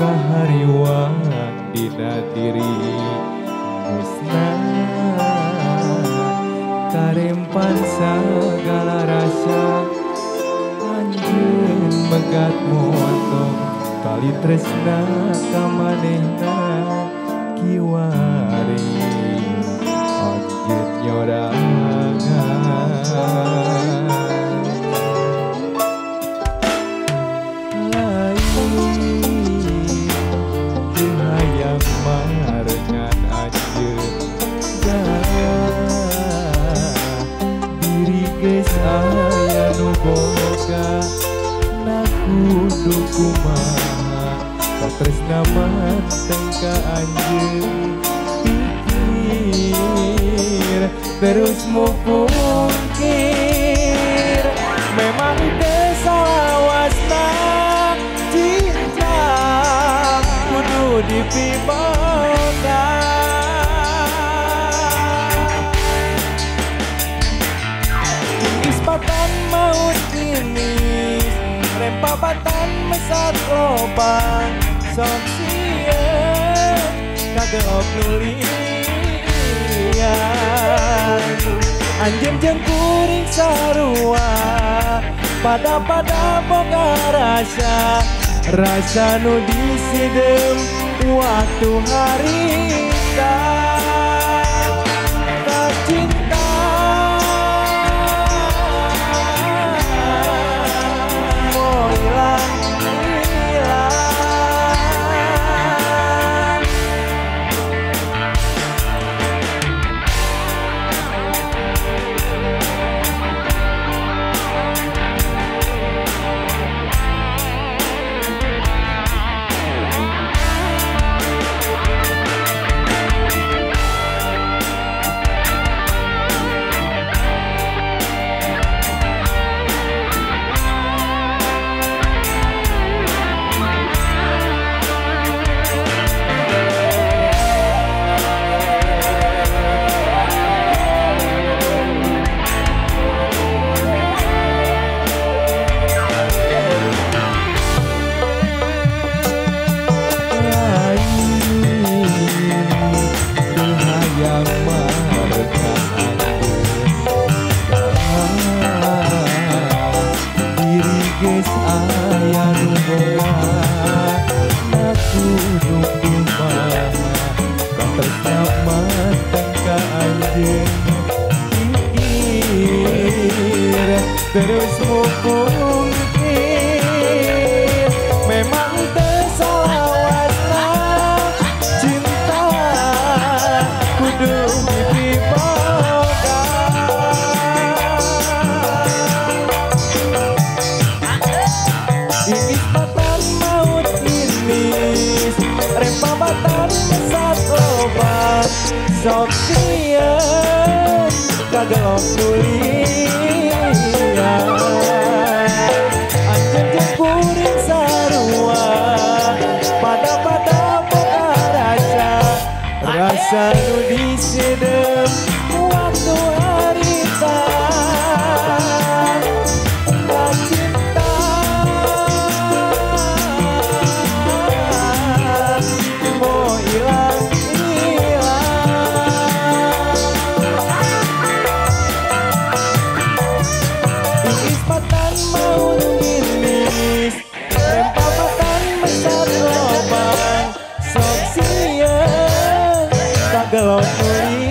kahariwang dina diri musnah karempan segala rasa anjeun megat montong kali tresna kamanehna kiwari anjeun nyorangan aya nu boga nakudu kumaha katresna manteng ka anjeun pikir terus mupungkir memang teu salawasna cinta kudu dipiboga. Ispatan maut ini rempabatan mesat lobang sok sieun kagelok nulian anjeun jeung kuring sarua pada boga rasa nu disidem waktu harita cinta terus mupungkir memang teu salawasna cinta kudu dipiboga. Ispatan maut inis rempabatan mesat lobang sok sieun kagelok nulian anjeun jeung kuring sarua pada boga rasa nu disidem waktu harita cinta mau ilang ispatan maut inis rempabatan mesat lobang sok sieun kagelok nulian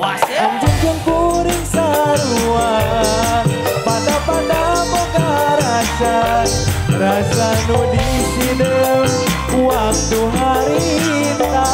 anjeun jeung kuring sarua pada boga rasa nu disidem waktu harita